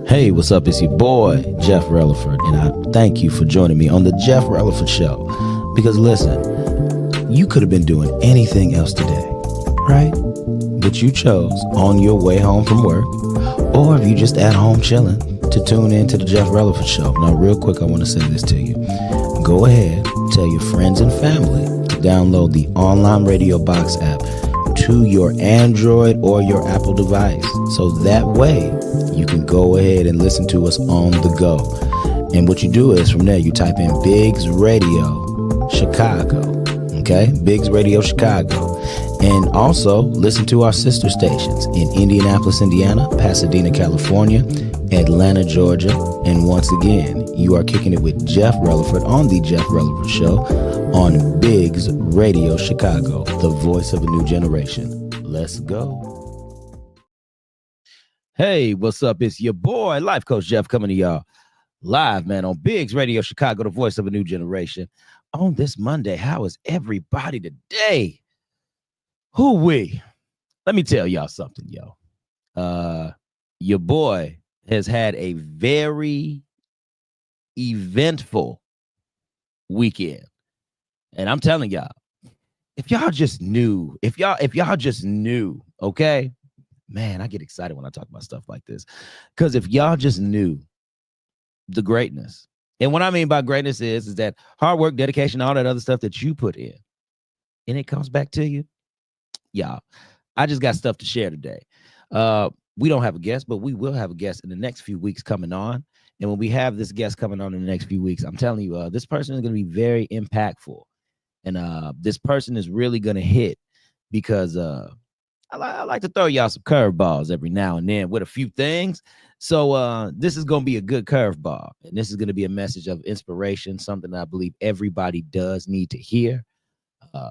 Hey, what's up? It's your boy, Jeff Releford, and I thank you for joining me on the Jeff Releford Show. Because listen, you could have been doing anything else today, right? But you chose on your way home from work, or if you just at home chilling, to tune in to the Jeff Releford Show. Now, real quick, I want to say this to you. Go ahead, tell your friends and family to download the online radio box app to your Android or your Apple device. So that way you can go ahead and listen to us on the go. And what you do is from there, you type in Biggs Radio Chicago. Okay? Biggs Radio Chicago. And also listen to our sister stations in Indianapolis, Indiana, Pasadena, California, Atlanta, Georgia. And once again, you are kicking it with Jeff Releford on the Jeff Releford Show on Biggs Radio Chicago, the voice of a new generation. Let's go. Hey, what's up? It's your boy, Life Coach Jeff, coming to y'all live, man, on Biggs Radio Chicago, the voice of a new generation. On this Monday, how is everybody today? Hoo-wee. Let me tell y'all something, yo. Your boy has had a very eventful weekend. And I'm telling y'all, if y'all just knew, okay? Man, I get excited when I talk about stuff like this. Because if y'all just knew the greatness, and what I mean by greatness is that hard work, dedication, all that other stuff that you put in, and it comes back to you, y'all, I just got stuff to share today. We don't have a guest, but we will have a guest in the next few weeks coming on. And when we have this guest coming on in the next few weeks, I'm telling you, this person is going to be very impactful. And this person is really going to hit because I like to throw y'all some curveballs every now and then with a few things. So this is going to be a good curveball. And this is going to be a message of inspiration, something that I believe everybody does need to hear,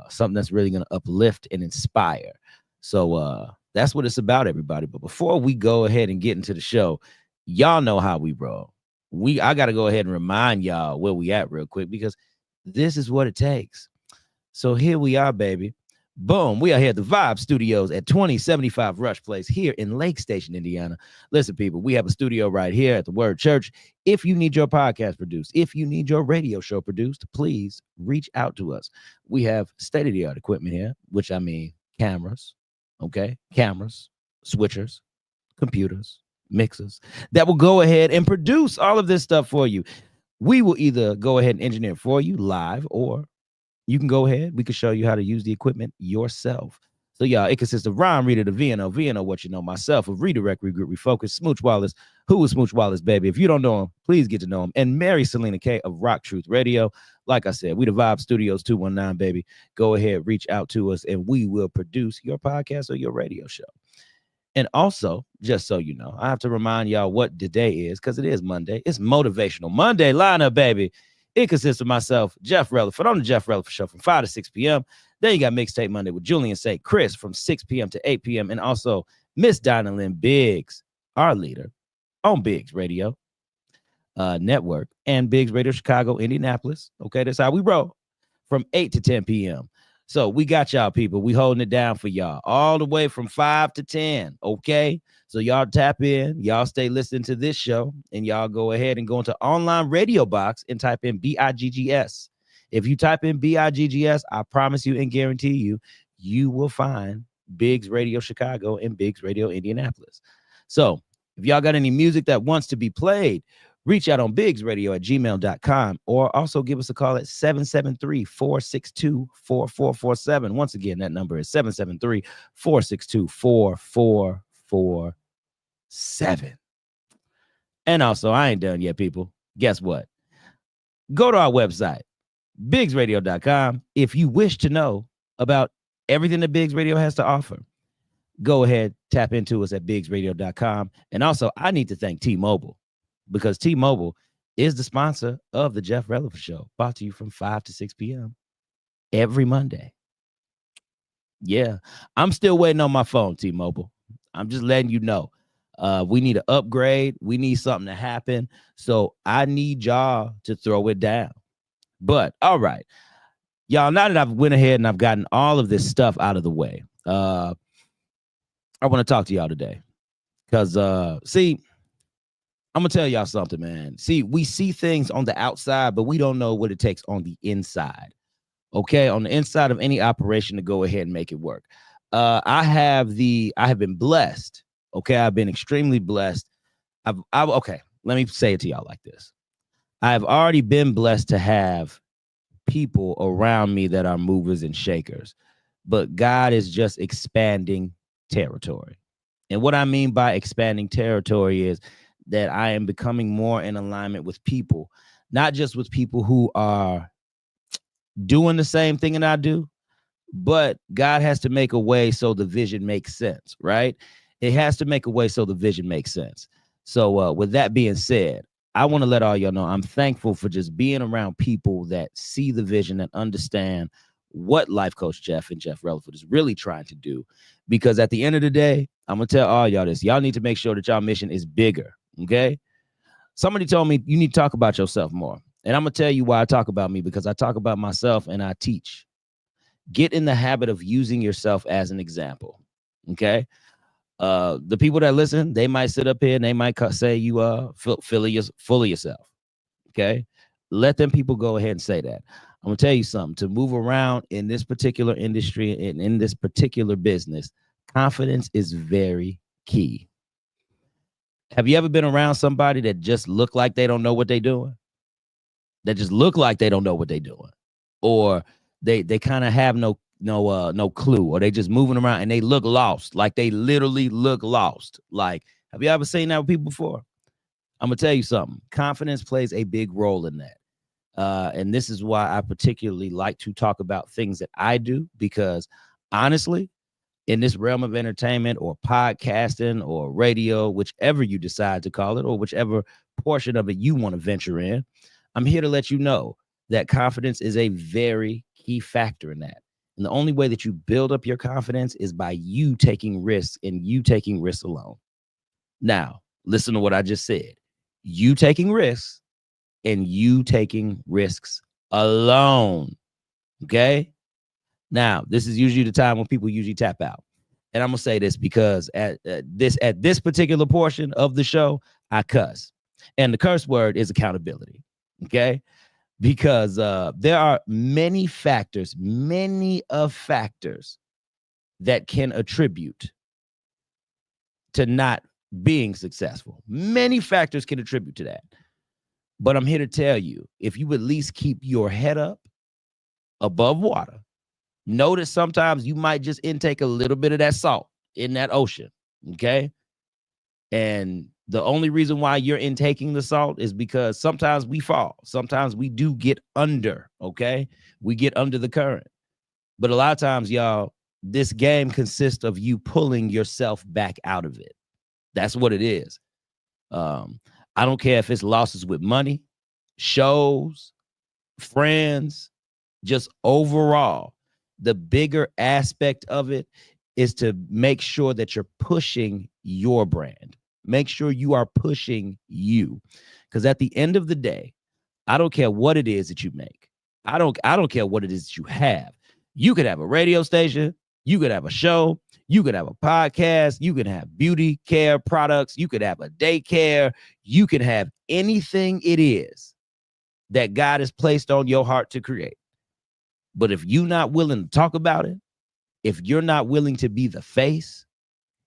something that's really going to uplift and inspire. So that's what it's about, everybody. But before we go ahead and get into the show, y'all know how we roll. I got to go ahead and remind y'all where we at real quick because this is what it takes. So here we are, baby. Boom. We are here at the Vibe Studios at 2075 Rush Place here in Lake Station, Indiana. Listen, people, we have a studio right here at the Word Church. If you need your podcast produced, if you need your radio show produced, please reach out to us. We have state-of-the-art equipment here, which I mean cameras, okay? Cameras, switchers, computers, mixers that will go ahead and produce all of this stuff for you. We will either go ahead and engineer it for you live, or you can go ahead. We can show you how to use the equipment yourself. So, y'all, it consists of Ron Reader, the VNO, what you know, myself, of Redirect, Regroup, Refocus, Smooch Wallace. Who is Smooch Wallace, baby? If you don't know him, please get to know him. And Mary Selena K of Rock Truth Radio. Like I said, we the Vibe Studios 219, baby. Go ahead, reach out to us, and we will produce your podcast or your radio show. And also, just so you know, I have to remind y'all what today is, because it is Monday. It's Motivational Monday lineup, baby. It consists of myself, Jeff Releford, on the Jeff Releford Show from 5 to 6 p.m. Then you got Mixtape Monday with Julian Say, Chris from 6 p.m. to 8 p.m. And also Miss Dinah Lynn Biggs, our leader, on Biggs Radio Network and Biggs Radio Chicago, Indianapolis. Okay, that's how we roll from 8 to 10 p.m. So we got y'all, people. We holding it down for y'all all the way from 5 to 10. Okay. So y'all tap in. Y'all stay listening to this show, and y'all go ahead and go into online radio box and type in BIGGS. If you type in BIGGS, I promise you and guarantee you, you will find Biggs Radio Chicago and Biggs Radio Indianapolis. So if y'all got any music that wants to be played, reach out on biggsradio@gmail.com, or also give us a call at 773-462-4447. Once again, that number is 773-462-4447. And also, I ain't done yet, people. Guess what? Go to our website, biggsradio.com. If you wish to know about everything that Biggs Radio has to offer, go ahead, tap into us at biggsradio.com. And also, I need to thank T-Mobile, because T-Mobile is the sponsor of the Jeff Releford Show, brought to you from 5 to 6 p.m. every Monday. Yeah, I'm still waiting on my phone, T-Mobile. I'm just letting you know. We need an upgrade. We need something to happen. So I need y'all to throw it down. But all right, y'all, now that I've went ahead and I've gotten all of this stuff out of the way, I want to talk to y'all today because, see, I'm gonna tell y'all something, man. See, we see things on the outside, but we don't know what it takes on the inside. Okay, on the inside of any operation to go ahead and make it work. I have been blessed. Okay, I've been extremely blessed. Okay. Let me say it to y'all like this. I've already been blessed to have people around me that are movers and shakers, but God is just expanding territory. And what I mean by expanding territory is that I am becoming more in alignment with people, not just with people who are doing the same thing that I do, but God has to make a way so the vision makes sense, right? It has to make a way so the vision makes sense. So, with that being said, I want to let all y'all know I'm thankful for just being around people that see the vision and understand what Life Coach Jeff and Jeff Releford is really trying to do. Because at the end of the day, I'm going to tell all y'all this. Y'all need to make sure that y'all mission is bigger, okay? Somebody told me you need to talk about yourself more. And I'm going to tell you why I talk about me, because I talk about myself and I teach. Get in the habit of using yourself as an example, okay? The people that listen, they might sit up here and they might say you full of yourself, okay? Let them people go ahead and say that. I'm gonna tell you something. To move around in this particular industry and in this particular business, confidence is very key. Have you ever been around somebody that just look like they don't know what they're doing? That just look like they don't know what they're doing, or they kind of have no clue, or they just moving around and they look lost, like they literally look lost. Like, have you ever seen that with people before? I'm gonna tell you something. Confidence plays a big role in that. And this is why I particularly like to talk about things that I do, because honestly, in this realm of entertainment or podcasting or radio, whichever you decide to call it, or whichever portion of it you want to venture in, I'm here to let you know that confidence is a very key factor in that. And the only way that you build up your confidence is by you taking risks, and you taking risks alone. Now, listen to what I just said. You taking risks, and you taking risks alone. Okay? Now, this is usually the time when people usually tap out. And I'm going to say this because at this particular portion of the show, I cuss. And the curse word is accountability. Okay? Because there are many factors that can attribute to not being successful. Many factors can attribute to that. But I'm here to tell you, if you at least keep your head up above water, notice sometimes you might just intake a little bit of that salt in that ocean, okay? And the only reason why you're intaking the salt is because sometimes we fall. Sometimes we do get under, okay? We get under the current. But a lot of times, y'all, this game consists of you pulling yourself back out of it. That's what it is. I don't care if it's losses with money, shows, friends, just overall. The bigger aspect of it is to make sure that you're pushing your brand. Make sure you are pushing you. Because at the end of the day, I don't care what it is that you make. I don't care what it is that you have. You could have a radio station, you could have a show, you could have a podcast, you could have beauty care products, you could have a daycare, you could have anything it is that God has placed on your heart to create. But if you're not willing to talk about it, if you're not willing to be the face,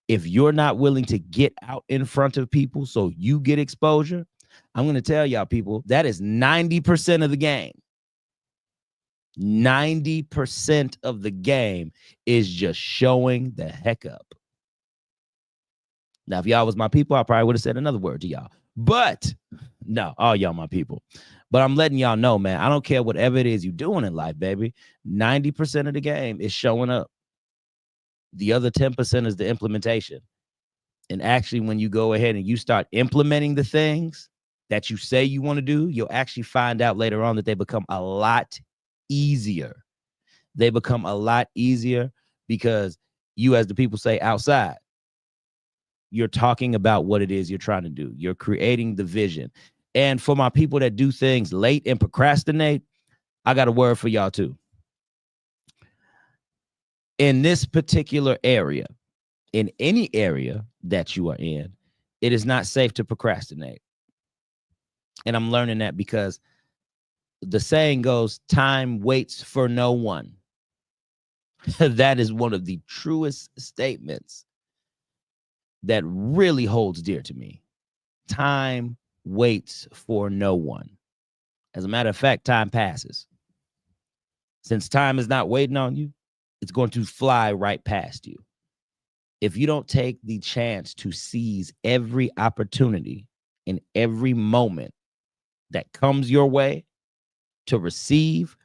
if you're not willing to get out in front of people so you get exposure, I'm going to tell y'all people, that is 90% of the game. 90% of the game is just showing the heck up. Now, if y'all was my people, I probably would have said another word to y'all. But no, all y'all my people. But I'm letting y'all know, man, I don't care whatever it is you're doing in life, baby. 90% of the game is showing up. The other 10% is the implementation. And actually, when you go ahead and you start implementing the things that you say you want to do, you'll actually find out later on that they become a lot easier. They become a lot easier because you, as the people say outside, you're talking about what it is you're trying to do. You're creating the vision. And for my people that do things late and procrastinate, I got a word for y'all too. In this particular area, in any area that you are in, it is not safe to procrastinate. And I'm learning that because the saying goes, time waits for no one. That is one of the truest statements that really holds dear to me. Time waits for no one. As a matter of fact, time passes. Since time is not waiting on you, it's going to fly right past you. If you don't take the chance to seize every opportunity in every moment that comes your way to receive,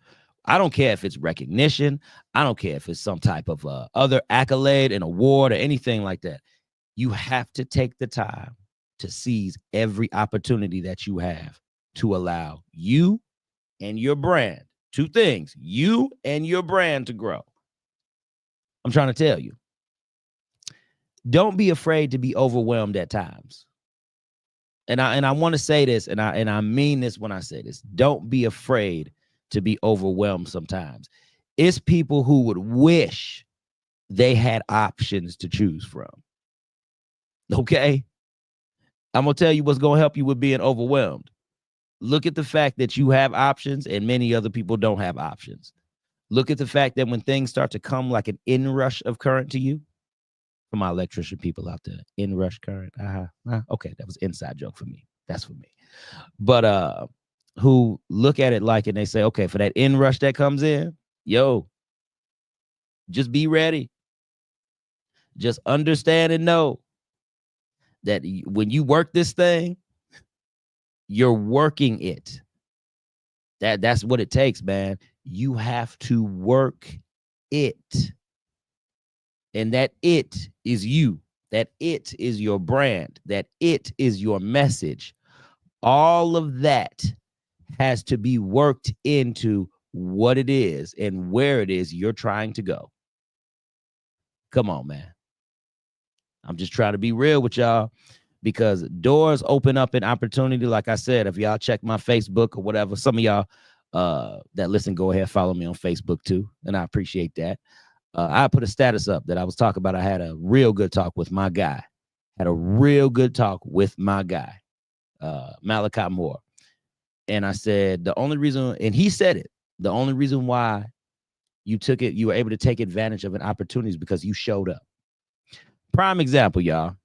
I don't care if it's recognition. I don't care if it's some type of other accolade, an award, or anything like that. You have to take the time to seize every opportunity that you have to allow you and your brand, two things, you and your brand to grow. I'm trying to tell you, don't be afraid to be overwhelmed at times. And I want to say this, and I mean this when I say this. Don't be afraid to be overwhelmed sometimes. It's people who would wish they had options to choose from. Okay? I'm going to tell you what's going to help you with being overwhelmed. Look at the fact that you have options and many other people don't have options. Look at the fact that when things start to come like an inrush of current to you, for my electrician people out there, inrush current. Okay, that was an inside joke for me. That's for me. But who look at it like, and they say, okay, for that inrush that comes in, yo, just be ready. Just understand and know that when you work this thing, you're working it. That's what it takes, man. You have to work it. And that it is you. That it is your brand. That it is your message. All of that has to be worked into what it is and where it is you're trying to go. Come on, man. I'm just trying to be real with y'all, because doors open up an opportunity. Like I said, if y'all check my Facebook or whatever, some of y'all that listen, go ahead, follow me on Facebook too. And I appreciate that. I put a status up that I was talking about. I had a real good talk with my guy. Malachi Moore. And I said, the only reason, and he said it, the only reason why you were able to take advantage of an opportunity is because you showed up. Prime example, y'all.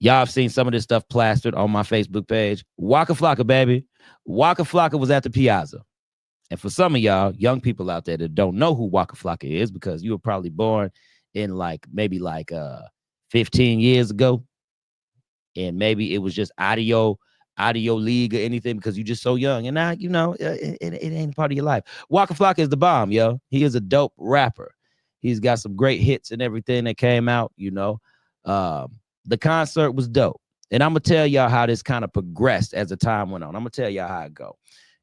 Y'all have seen some of this stuff plastered on my Facebook page. Waka Flocka, baby. Waka Flocka was at the Piazza. And for some of y'all, young people out there that don't know who Waka Flocka is, because you were probably born in maybe 15 years ago. And maybe it was just audio league or anything, because you're just so young. And now, it ain't part of your life. Waka Flocka is the bomb, yo. He is a dope rapper. He's got some great hits and everything that came out, The concert was dope. And I'm going to tell y'all how this kind of progressed as the time went on. I'm going to tell y'all how it go.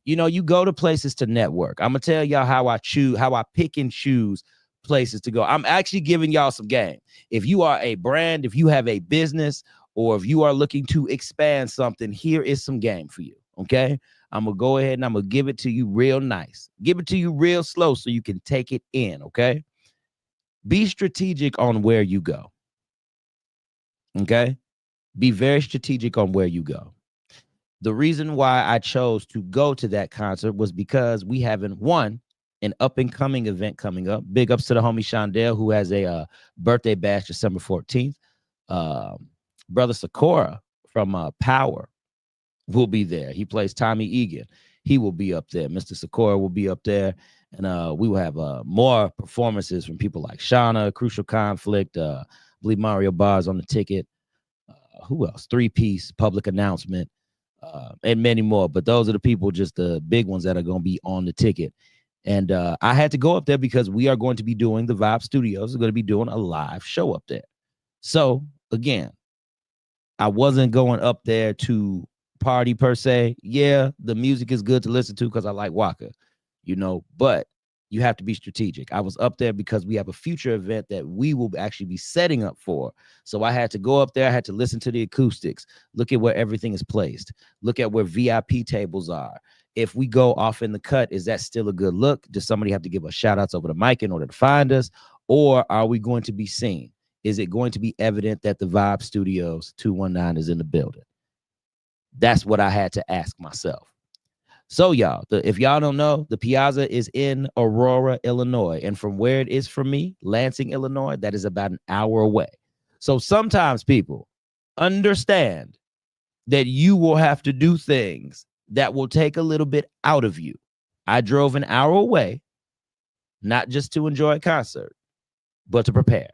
You go to places to network. I'm going to tell y'all how I pick and choose places to go. I'm actually giving y'all some game. If you are a brand, if you have a business, or if you are looking to expand something, here is some game for you, okay? I'm going to go ahead and I'm going to give it to you real nice. Give it to you real slow so you can take it in, okay? Be strategic on where you go, okay? Be very strategic on where you go. The reason why I chose to go to that concert was because we have an up-and-coming event coming up. Big ups to the homie Shondell, who has a birthday bash December 14th. Brother Sakura from Power will be there. He plays Tommy Egan. He will be up there. Mr. Sakura will be up there. And we will have more performances from people like Shauna, Crucial Conflict. I believe Mario Barr's on the ticket. Who else? 3-Piece, Public Announcement, and many more. But those are the people, just the big ones that are going to be on the ticket. And I had to go up there because we are going to be doing the Vibe Studios. We're going to be doing a live show up there. So, again, I wasn't going up there to party per se. Yeah, the music is good to listen to because I like Waka, but you have to be strategic. I was up there because we have a future event that we will actually be setting up for. So I had to go up there. I had to listen to the acoustics, look at where everything is placed, look at where VIP tables are. If we go off in the cut, is that still a good look? Does somebody have to give us shout outs over the mic in order to find us? Or are we going to be seen? Is it going to be evident that the Vibe Studios 219 is in the building? That's what I had to ask myself. So, y'all, if y'all don't know, the Piazza is in Aurora, Illinois. And from where it is from me, Lansing, Illinois, that is about an hour away. So sometimes people understand that you will have to do things that will take a little bit out of you. I drove an hour away, not just to enjoy a concert, but to prepare.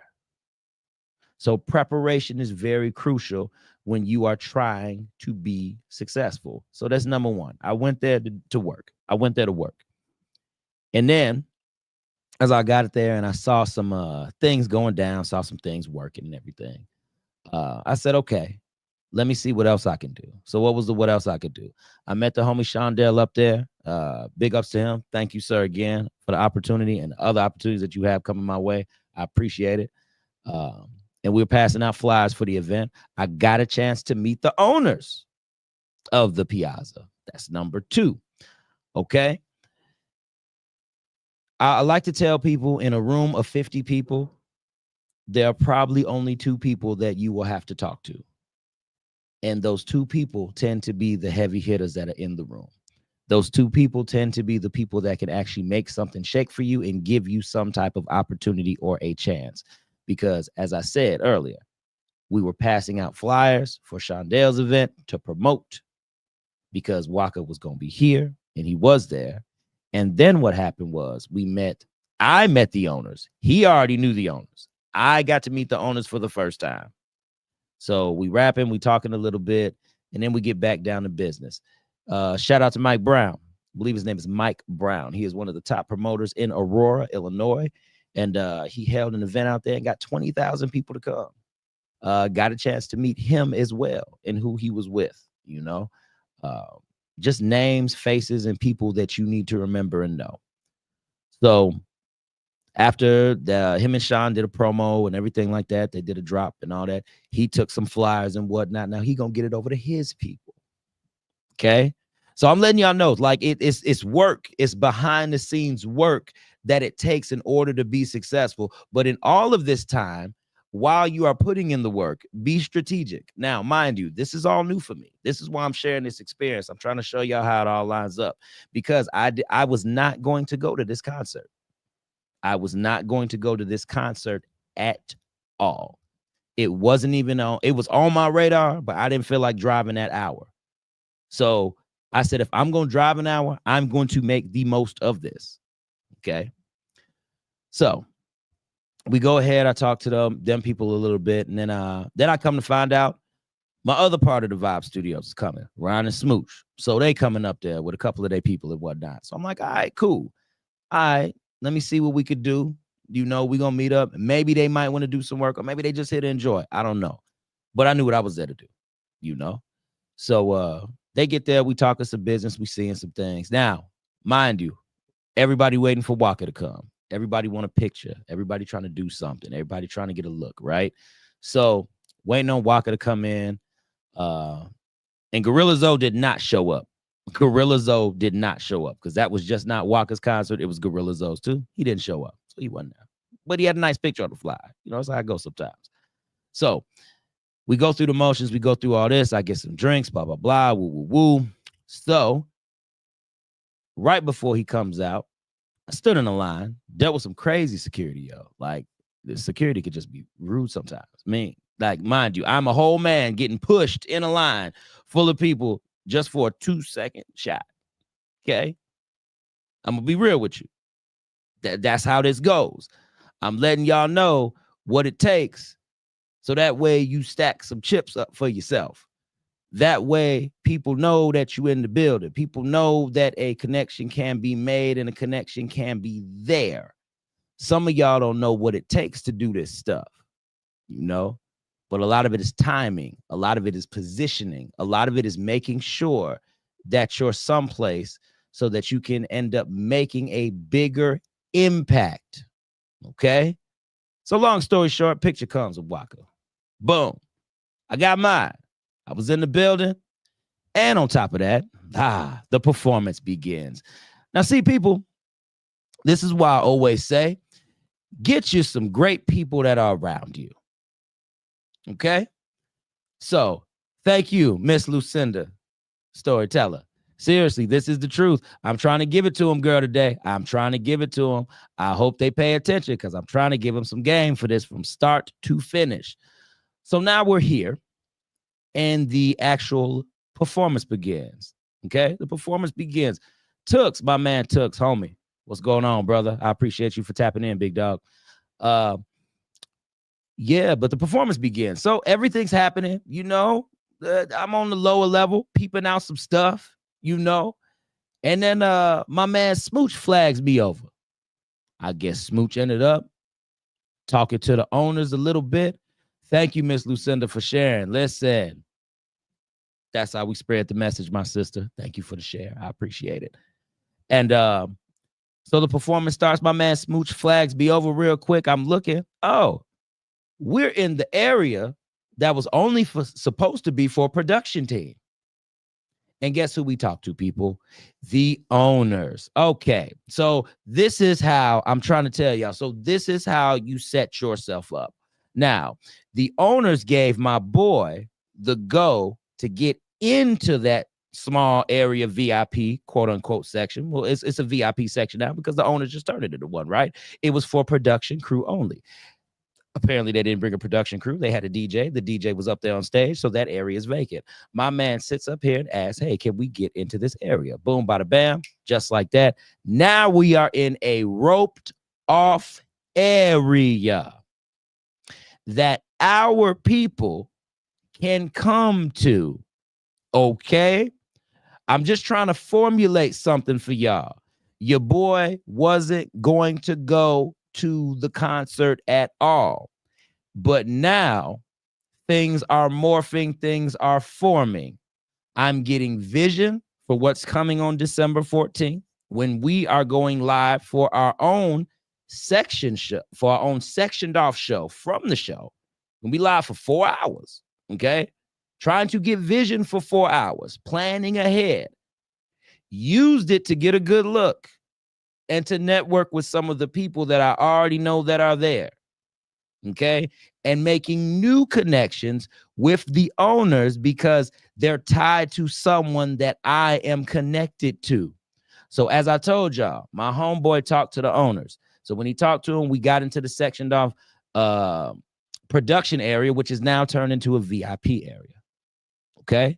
So preparation is very crucial when you are trying to be successful. So that's number one. I went there to work. I went there to work. And then as I got it there and I saw some things going down, saw some things working and everything, I said, okay, let me see what else I can do. So what else I could do? I met the homie Shondell up there. Big ups to him. Thank you, sir, again for the opportunity and the other opportunities that you have coming my way. I appreciate it. And we were passing out flyers for the event. I got a chance to meet the owners of the Piazza. That's number two. Okay. I like to tell people in a room of 50 people, there are probably only two people that you will have to talk to. And those two people tend to be the heavy hitters that are in the room. Those two people tend to be the people that can actually make something shake for you and give you some type of opportunity or a chance. Because as I said earlier, we were passing out flyers for Shondell's event to promote because Waka was going to be here and he was there. And then what happened was I met the owners. He already knew the owners. I got to meet the owners for the first time. So we rapping, we talking a little bit, and then we get back down to business. Shout out to Mike Brown. I believe his name is Mike Brown. He is one of the top promoters in Aurora, Illinois. And he held an event out there and got 20,000 people to come. Got a chance to meet him as well and who he was with, you know. Just names, faces, and people that you need to remember and know. So after him and Sean did a promo and everything like that, they did a drop and all that. He took some flyers and whatnot. Now he gonna get it over to his people. Okay. So I'm letting y'all know, like it's work, it's behind the scenes work that it takes in order to be successful. But in all of this time, while you are putting in the work, be strategic. Now, mind you, this is all new for me. This is why I'm sharing this experience. I'm trying to show y'all how it all lines up because I was not going to go to this concert. I was not going to go to this concert at all. It wasn't even on. It was on my radar, but I didn't feel like driving that hour. So I said, if I'm going to drive an hour, I'm going to make the most of this. Okay. So we go ahead. I talk to them people a little bit. And then I come to find out my other part of the Vibe Studios is coming, Ryan and Smooch. So they coming up there with a couple of their people and whatnot. So I'm like, all right, cool. All right, let me see what we could do. You know, we're going to meet up. Maybe they might want to do some work or maybe they just here to enjoy. I don't know. But I knew what I was there to do, you know. So they get there. We talking some business. We seeing some things. Now, mind you, everybody waiting for Waka to come. Everybody want a picture. Everybody trying to do something. Everybody trying to get a look, right? So waiting on Waka to come in. And Gorilla Zoe did not show up. Gorilla Zoe did not show up because that was just not Waka's concert. It was Gorilla Zoe's too. He didn't show up. So he wasn't there. But he had a nice picture on the fly. You know, that's how I go sometimes. So we go through the motions. We go through all this. I get some drinks, blah, blah, blah, woo, woo, woo. So right before he comes out, I stood in a line, dealt with some crazy security, yo. Like, the security could just be rude sometimes. I mean, like, mind you, I'm a whole man getting pushed in a line full of people just for a 2-second shot. Okay? I'm going to be real with you. That's how this goes. I'm letting y'all know what it takes so that way you stack some chips up for yourself. That way people know that you're in the building. People know that a connection can be made and a connection can be there. Some of y'all don't know what it takes to do this stuff, you know, but a lot of it is timing. A lot of it is positioning. A lot of it is making sure that you're someplace so that you can end up making a bigger impact. Okay. So long story short, picture comes with Waka. Boom. I got mine. I was in the building. And on top of that, the performance begins. Now, see, people, this is why I always say, get you some great people that are around you. Okay? So, thank you, Miss Lucinda. storyteller. Seriously, this is the truth. I'm trying to give it to them, girl, today. I'm trying to give it to them. I hope they pay attention because I'm trying to give them some game for this from start to finish. So now we're here and the actual performance begins. Okay, the performance begins. Tux, my man Tux, homie, what's going on, brother? I appreciate you for tapping in, big dog. Yeah, but the performance begins. So everything's happening, you know. I'm on the lower level, peeping out some stuff, you know. And then my man Smooch flags me over. I guess Smooch ended up talking to the owners a little bit. Thank you, Miss Lucinda, for sharing. Listen, that's how we spread the message, my sister. Thank you for the share. I appreciate it. And so the performance starts. My man Smooch flags me over real quick. I'm looking. Oh, we're in the area that was only supposed to be for a production team. And guess who we talk to, people? The owners. Okay, so this is how I'm trying to tell y'all. So this is how you set yourself up. Now, the owners gave my boy the go to get into that small area VIP, quote unquote, section. Well, it's a VIP section now because the owners just turned it into one, right? It was for production crew only. Apparently, they didn't bring a production crew. They had a DJ. The DJ was up there on stage, so that area is vacant. My man sits up here and asks, hey, can we get into this area? Boom, bada bam, just like that. Now we are in a roped off area that our people can come to, okay? I'm just trying to formulate something for y'all. Your boy wasn't going to go to the concert at all. But now things are morphing, things are forming. I'm getting vision for what's coming on December 14th when we are going live for our own section show, for our own sectioned off show from the show. We'll be live for 4 hours, okay? Trying to get vision for 4 hours, planning ahead. Used it to get a good look and to network with some of the people that I already know that are there, okay? And making new connections with the owners because they're tied to someone that I am connected to. So as I told y'all, my homeboy talked to the owners. So when he talked to them, we got into the sectioned off production area, which is now turned into a VIP area, okay?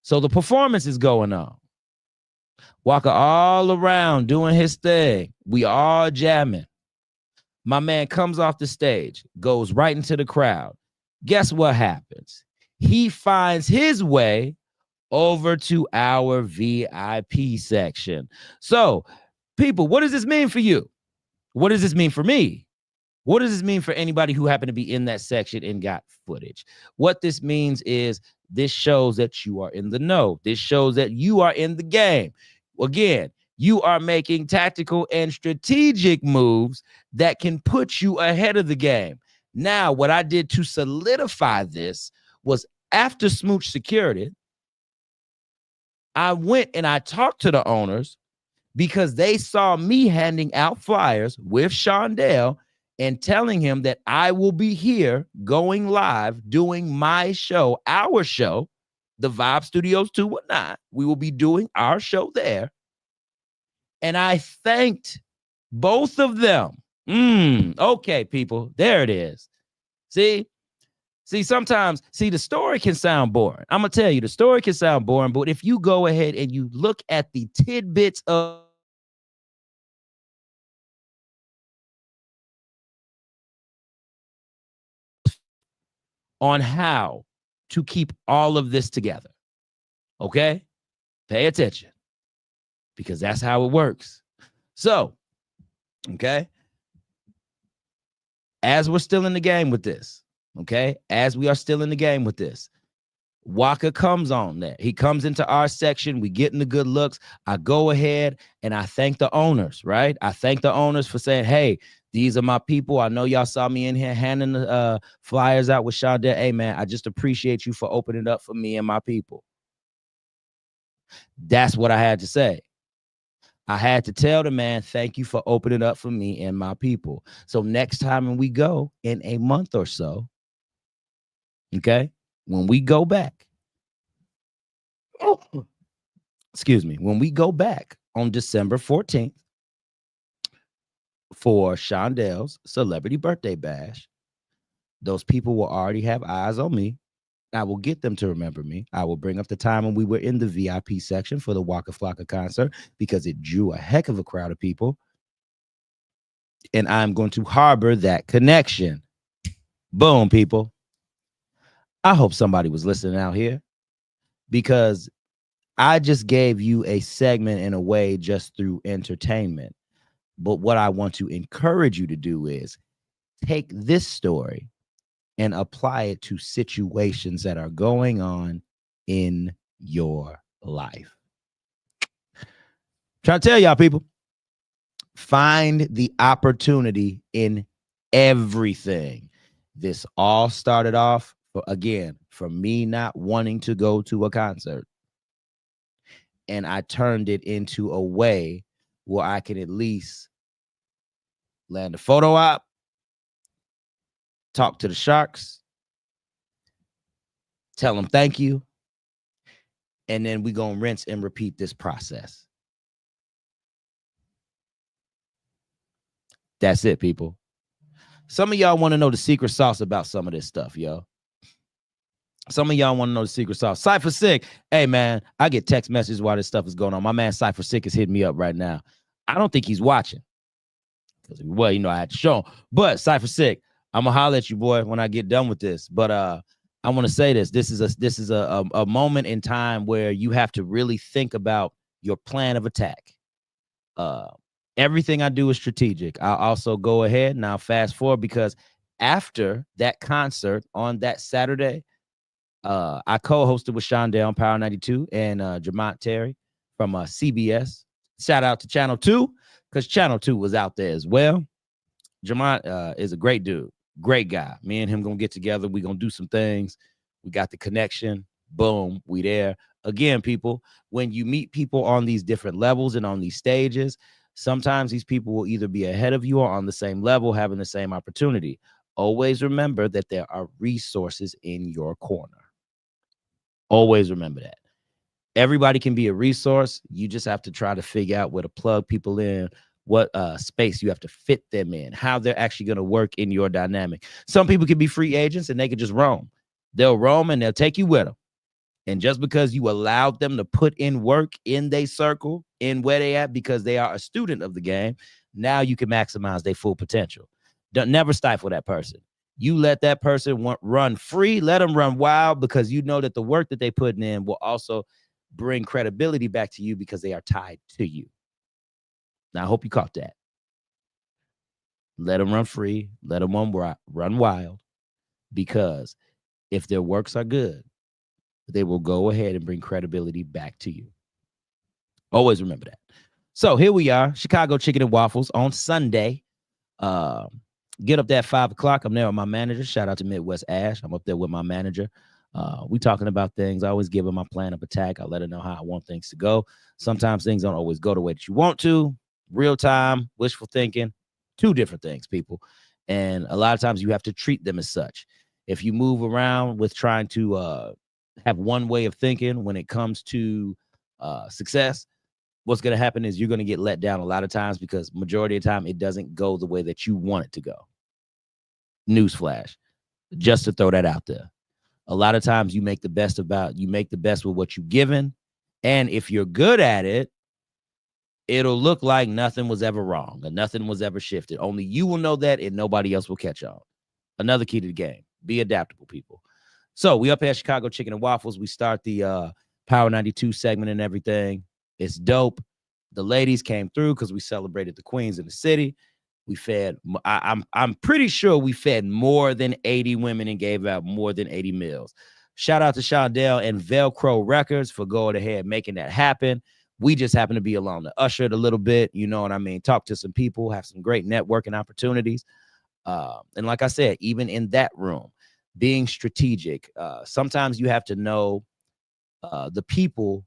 So the performance is going on. Walker all around doing his thing. We all jamming. My man comes off the stage, goes right into the crowd. Guess what happens? He finds his way over to our VIP section. So, people, what does this mean for you? What does this mean for me? What does this mean for anybody who happened to be in that section and got footage? What this means is this shows that you are in the know. This shows that you are in the game. Again, you are making tactical and strategic moves that can put you ahead of the game. Now, what I did to solidify this was after Smooch secured it, I went and I talked to the owners because they saw me handing out flyers with Shondell and telling him that I will be here going live, doing my show, our show, the Vibe Studios 219. We will be doing our show there. And I thanked both of them. Okay, people, there it is. See, sometimes, the story can sound boring. I'm going to tell you, the story can sound boring, but if you go ahead and you look at the tidbits of on how to keep all of this together, okay? Pay attention because that's how it works. So, okay, as we're still in the game with this, okay, as we are still in the game with this, Waka comes on there. He comes into our section. We get in the good looks. I go ahead and I thank the owners, right? I thank the owners for saying, hey, these are my people. I know y'all saw me in here handing the flyers out with Shonda. Hey, man, I just appreciate you for opening up for me and my people. That's what I had to say. I had to tell the man, thank you for opening up for me and my people. So next time when we go in a month or so, okay, when we go back, excuse me, when we go back on December 14th for Shondel's celebrity birthday bash, those people will already have eyes on me. I will get them to remember me. I will bring up the time when we were in the VIP section for the Waka Flocka concert because it drew a heck of a crowd of people. And I'm going to harbor that connection. Boom, people. I hope somebody was listening out here because I just gave you a segment in a way just through entertainment. But what I want to encourage you to do is take this story and apply it to situations that are going on in your life. Trying to tell y'all, people, find the opportunity in everything. This all started off, from me not wanting to go to a concert. And I turned it into a way where I can at least land a photo op, talk to the Sharks, tell them thank you, and then we're going to rinse and repeat this process. That's it, people. Some of y'all want to know the secret sauce about some of this stuff, yo. Some of y'all want to know the secret sauce. Cypher Sick. Hey, man, I get text messages while this stuff is going on. My man Cypher Sick is hitting me up right now. I don't think he's watching. Well, you know, I had to show him. But Cypher Sick, I'm going to holler at you, boy, when I get done with this. But I want to say this. This is a moment in time where you have to really think about your plan of attack. Everything I do is strategic. I'll also go ahead and I'll fast forward because after that concert on that Saturday, I co-hosted with Shondell on Power 92 and Jamont Terry from CBS. Shout out to Channel 2 because Channel 2 was out there as well. Jamont is a great dude, great guy. Me and him going to get together. We're going to do some things. We got the connection. Boom, we there. Again, people, when you meet people on these different levels and on these stages, sometimes these people will either be ahead of you or on the same level, having the same opportunity. Always remember that there are resources in your corner. Always remember that. Everybody can be a resource. You just have to try to figure out where to plug people in, what space you have to fit them in, how they're actually going to work in your dynamic. Some people can be free agents and they can just roam. They'll roam and they'll take you with them. And just because you allowed them to put in work in their circle, in where they at, because they are a student of the game, now you can maximize their full potential. Don't never stifle that person. You let that person run free, let them run wild, because you know that the work that they put in will also bring credibility back to you because they are tied to you. Now, I hope you caught that. Let them run free, let them run wild, because if their works are good, they will go ahead and bring credibility back to you. Always remember that. So here we are, Chicago Chicken and Waffles on Sunday. Get up there at 5 o'clock. I'm there with my manager. Shout out to Midwest Ash. I'm up there with my manager. We talking about things. I always give her my plan of attack. I let her know how I want things to go. Sometimes things don't always go the way that you want to. Real time, wishful thinking, two different things, people. And a lot of times you have to treat them as such. If you move around with trying to have one way of thinking when it comes to success, what's going to happen is you're going to get let down a lot of times because majority of the time it doesn't go the way that you want it to go. Newsflash, just to throw that out there. A lot of times you make the best with what you're given. And if you're good at it, it'll look like nothing was ever wrong or nothing was ever shifted. Only you will know that and nobody else will catch on. Another key to the game. Be adaptable, people. So we up here at Chicago Chicken and Waffles. We start the Power 92 segment and everything. It's dope. The ladies came through because we celebrated the queens in the city. We fed, I'm pretty sure we fed more than 80 women and gave out more than 80 meals. Shout out to Shondell and Velcro Records for going ahead making that happen. We just happen to be along to usher it a little bit. You know what I mean? Talk to some people, have some great networking opportunities. And like I said, even in that room, being strategic, sometimes you have to know the people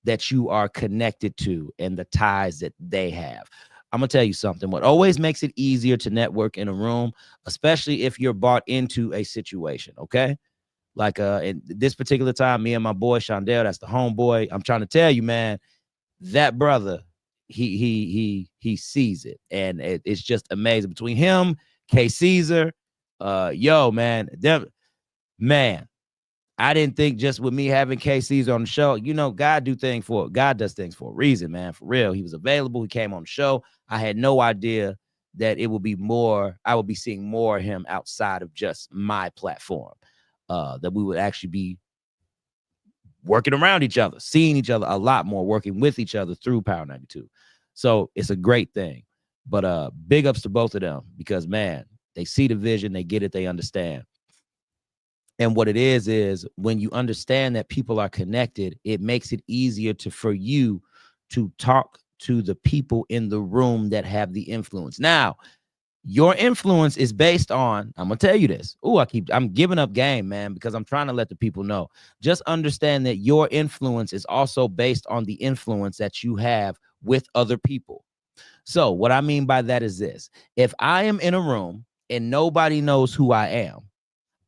that you are connected to and the ties that they have. I'm going to tell you something. What always makes it easier to network in a room, especially if you're bought into a situation, okay? Like in this particular time, me and my boy Shondell, that's the homeboy. I'm trying to tell you, man, that brother, he sees it, and it's just amazing between him, K Caesar, yo, man, them, man. I didn't think just with me having K Caesar on the show, God does things for a reason, man. For real. He was available. He came on the show. I had no idea that it would be more. I would be seeing more of him outside of just my platform. That we would actually be working around each other, seeing each other a lot more, working with each other through Power 92. So it's a great thing. But big ups to both of them because, man, they see the vision, they get it, they understand. And what it is when you understand that people are connected, it makes it easier for you to talk to the people in the room that have the influence. Now, your influence is based on, I'm going to tell you this. I'm giving up game, man, because I'm trying to let the people know. Just understand that your influence is also based on the influence that you have with other people. So what I mean by that is this. If I am in a room and nobody knows who I am,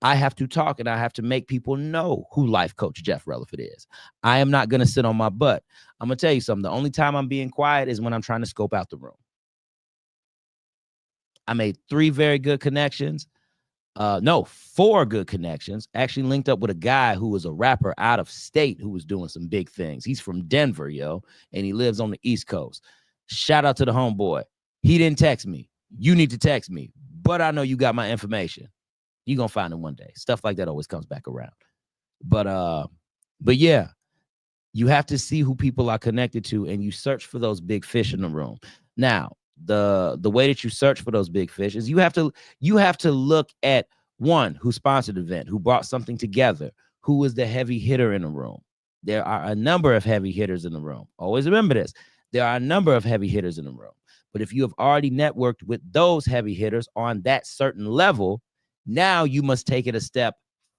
I have to talk and I have to make people know who Life Coach Jeff Releford is. I am not going to sit on my butt. I'm going to tell you something. The only time I'm being quiet is when I'm trying to scope out the room. I made 3 very good connections. 4 good connections. Actually linked up with a guy who was a rapper out of state who was doing some big things. He's from Denver, yo, and he lives on the East Coast. Shout out to the homeboy. He didn't text me. You need to text me, but I know you got my information. You're going to find it one day. Stuff like that always comes back around. But yeah, you have to see who people are connected to, and you search for those big fish in the room. Now, the way that you search for those big fish is you have to look at one who sponsored the event, who brought something together, who is the heavy hitter in the room. There are a number of heavy hitters in the room. Always remember this. There are a number of heavy hitters in the room. But if you have already networked with those heavy hitters on that certain level, now you must take it a step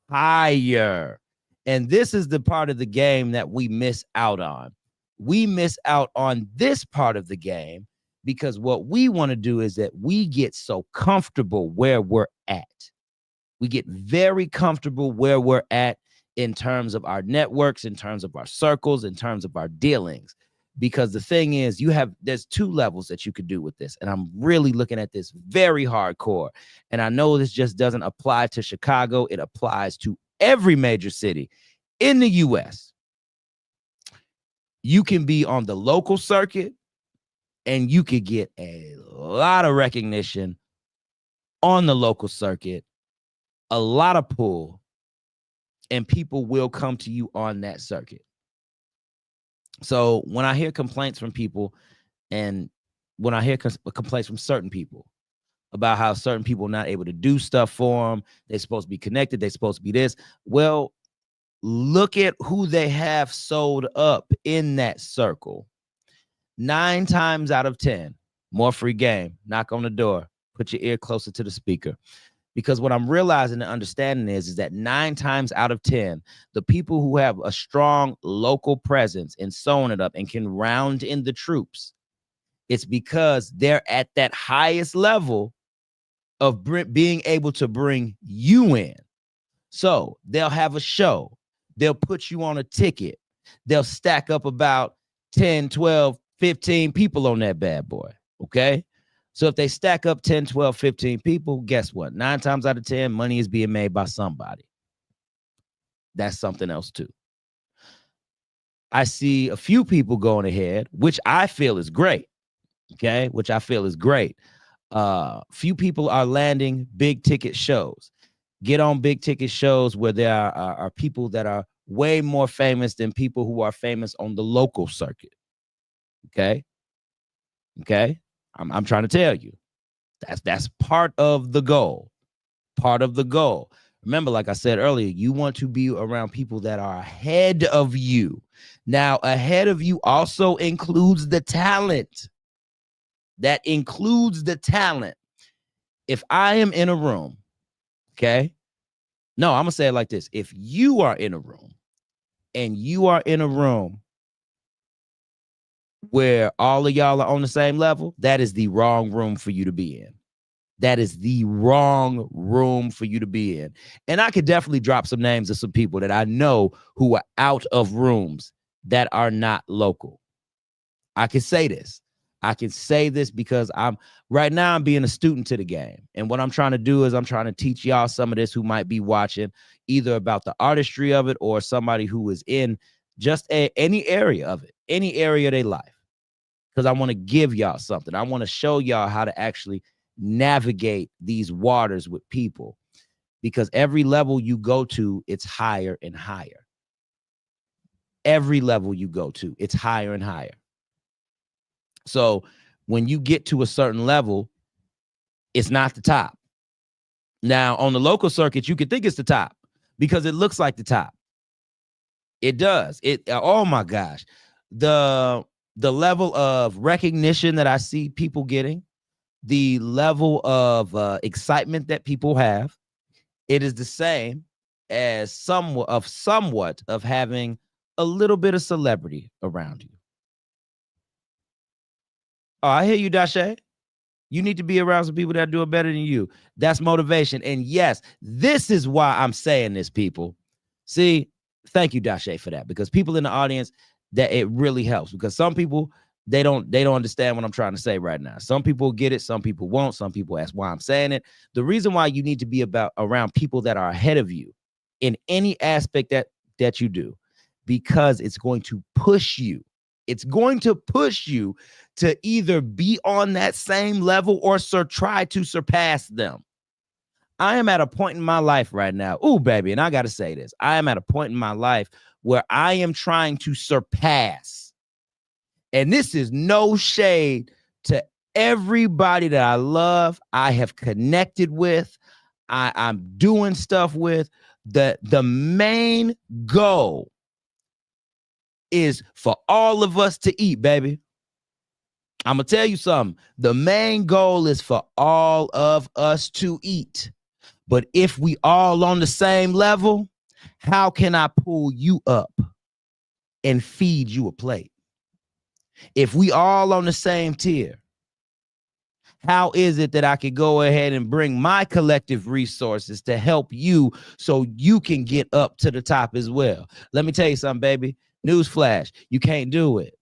higher. And this is the part of the game that we miss out on. We miss out on this part of the game because what we want to do is that we get so comfortable where we're at. We get very comfortable where we're at in terms of our networks, in terms of our circles, in terms of our dealings. Because the thing is, there's 2 levels that you could do with this. And I'm really looking at this very hardcore. And I know this just doesn't apply to Chicago. It applies to every major city in the US. You can be on the local circuit and you could get a lot of recognition on the local circuit, a lot of pull, and people will come to you on that circuit. So when I hear complaints from people and when I hear complaints from certain people about how certain people are not able to do stuff for them, they're supposed to be connected, they're supposed to be this. Well, look at who they have sold up in that circle. 9 times out of 10, more free game, knock on the door, put your ear closer to the speaker. Because what I'm realizing and understanding is that 9 times out of 10, the people who have a strong local presence and sewing it up and can round in the troops, it's because they're at that highest level of being able to bring you in. So they'll have a show. They'll put you on a ticket. They'll stack up about 10, 12, 15 people on that bad boy, okay? So if they stack up 10, 12, 15 people, guess what? 9 times out of 10, money is being made by somebody. That's something else too. I see a few people going ahead, which I feel is great, okay? Which I feel is great. Few people are landing big ticket shows. Get on big ticket shows where there are people that are way more famous than people who are famous on the local circuit. Okay. I'm trying to tell you, that's part of the goal. Part of the goal. Remember, like I said earlier, you want to be around people that are ahead of you. Now, ahead of you also includes the talent. That includes the talent. If I am in a room, okay? No, I'm going to say it like this. If you are in a room and you are in a room where all of y'all are on the same level, that is the wrong room for you to be in. That is the wrong room for you to be in. And I could definitely drop some names of some people that I know who are out of rooms that are not local. I can say this. I can say this because I'm being a student to the game. And what I'm trying to do is I'm trying to teach y'all some of this who might be watching, either about the artistry of it or somebody who is in just any area of it, any area of their life. Because I want to give y'all something. I want to show y'all how to actually navigate these waters with people. Because every level you go to, it's higher and higher. Every level you go to, it's higher and higher. So when you get to a certain level, it's not the top. Now, on the local circuit, you could think it's the top because it looks like the top. It does. Oh my gosh. The level of recognition that I see people getting, the level of excitement that people have, it is the same as somewhat of having a little bit of celebrity around you. Oh, I hear you, Dashe. You need to be around some people that are doing better than you. That's motivation. And yes, this is why I'm saying this, people. See, thank you, Dashe, for that, because people in the audience, that it really helps, because some people, they don't understand what I'm trying to say right now. Some people get it, some people won't. Some people ask why I'm saying it. The reason why you need to be around people that are ahead of you in any aspect that you do, because it's going to push you. It's going to push you to either be on that same level or try to surpass them. I am at a point in my life right now. Ooh, baby. And I got to say this. I am at a point in my life where I am trying to surpass. And this is no shade to everybody that I love, I have connected with, I'm doing stuff with. The main goal is for all of us to eat, baby. I'm going to tell you something. The main goal is for all of us to eat. But if we all on the same level, how can I pull you up and feed you a plate? If we all on the same tier, how is it that I could go ahead and bring my collective resources to help you so you can get up to the top as well? Let me tell you something, baby. Newsflash, you can't do it.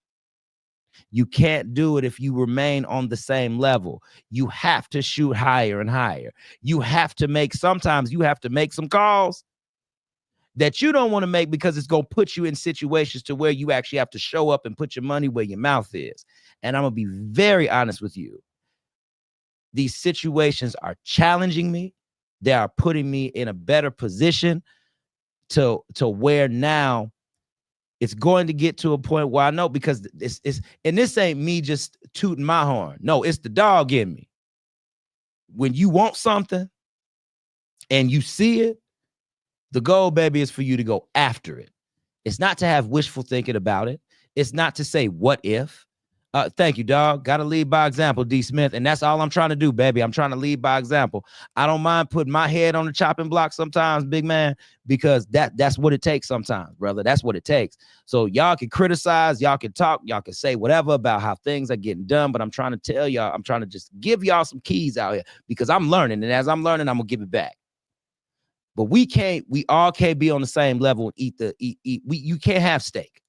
You can't do it if you remain on the same level. You have to shoot higher and higher. Sometimes you have to make some calls that you don't want to make, because it's going to put you in situations to where you actually have to show up and put your money where your mouth is. And I'm going to be very honest with you. These situations are challenging me. They are putting me in a better position to where now it's going to get to a point where I know, because this ain't me just tooting my horn. No, it's the dog in me. When you want something and you see it, the goal, baby, is for you to go after it. It's not to have wishful thinking about it. It's not to say, what if? Thank you, dog. Got to lead by example, D. Smith. And that's all I'm trying to do, baby. I'm trying to lead by example. I don't mind putting my head on the chopping block sometimes, big man, because that's what it takes sometimes, brother. That's what it takes. So y'all can criticize, y'all can talk, y'all can say whatever about how things are getting done. But I'm trying to tell y'all, I'm trying to just give y'all some keys out here, because I'm learning. And as I'm learning, I'm going to give it back. But we all can't be on the same level and you can't have steak.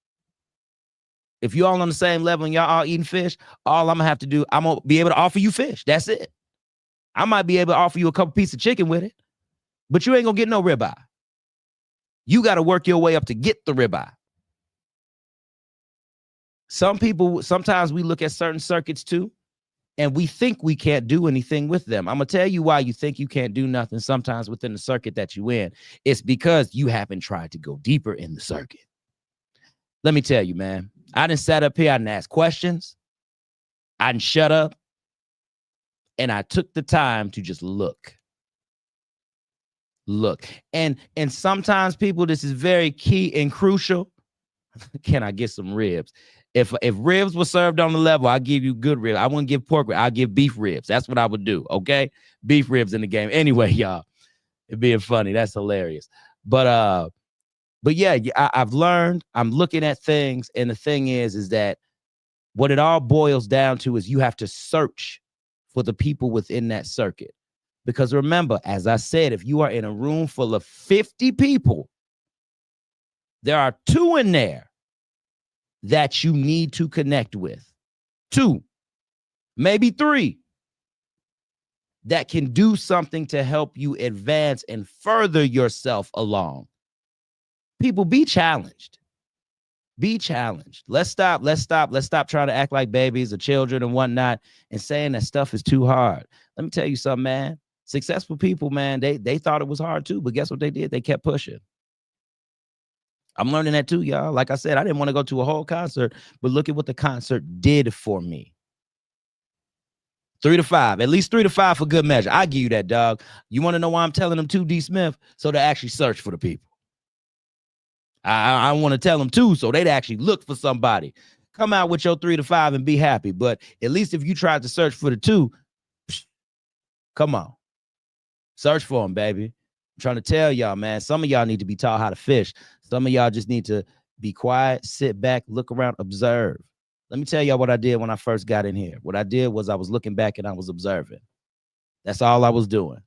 If you're all on the same level and y'all all eating fish, all I'm gonna have to do, I'm gonna be able to offer you fish. That's it. I might be able to offer you a couple pieces of chicken with it, but you ain't gonna get no ribeye. You got to work your way up to get the ribeye. Sometimes we look at certain circuits too, and we think we can't do anything with them. I'm gonna tell you why you think you can't do nothing sometimes within the circuit that you in. It's because you haven't tried to go deeper in the circuit. Let me tell you, man. I done sat up here, I done asked questions, I done shut up, and I took the time to just look. And sometimes, people, this is very key and crucial. Can I get some ribs? If ribs were served on the level, I'll give you good ribs. I wouldn't give pork ribs. I'll give beef ribs. That's what I would do, okay? Beef ribs in the game. Anyway, y'all, it being funny. That's hilarious. But yeah, I've learned, I'm looking at things, and the thing is that what it all boils down to is you have to search for the people within that circuit. Because remember, as I said, if you are in a room full of 50 people, there are 2 in there that you need to connect with. 2, maybe 3, that can do something to help you advance and further yourself along. People, be challenged. Be challenged. Let's stop trying to act like babies or children and whatnot and saying that stuff is too hard. Let me tell you something, man. Successful people, man, they thought it was hard too, but guess what they did? They kept pushing. I'm learning that too, y'all. Like I said, I didn't want to go to a whole concert, but look at what the concert did for me. 3 to 5, at least 3 to 5 for good measure. I give you that, dog. You want to know why I'm telling them 2D Smith? So they actually search for the people. I want to tell them 2, so they'd actually look for somebody. Come out with your 3 to 5 and be happy. But at least if you tried to search for the 2, come on. Search for them, baby. I'm trying to tell y'all, man. Some of y'all need to be taught how to fish. Some of y'all just need to be quiet, sit back, look around, observe. Let me tell y'all what I did when I first got in here. What I did was I was looking back and I was observing. That's all I was doing.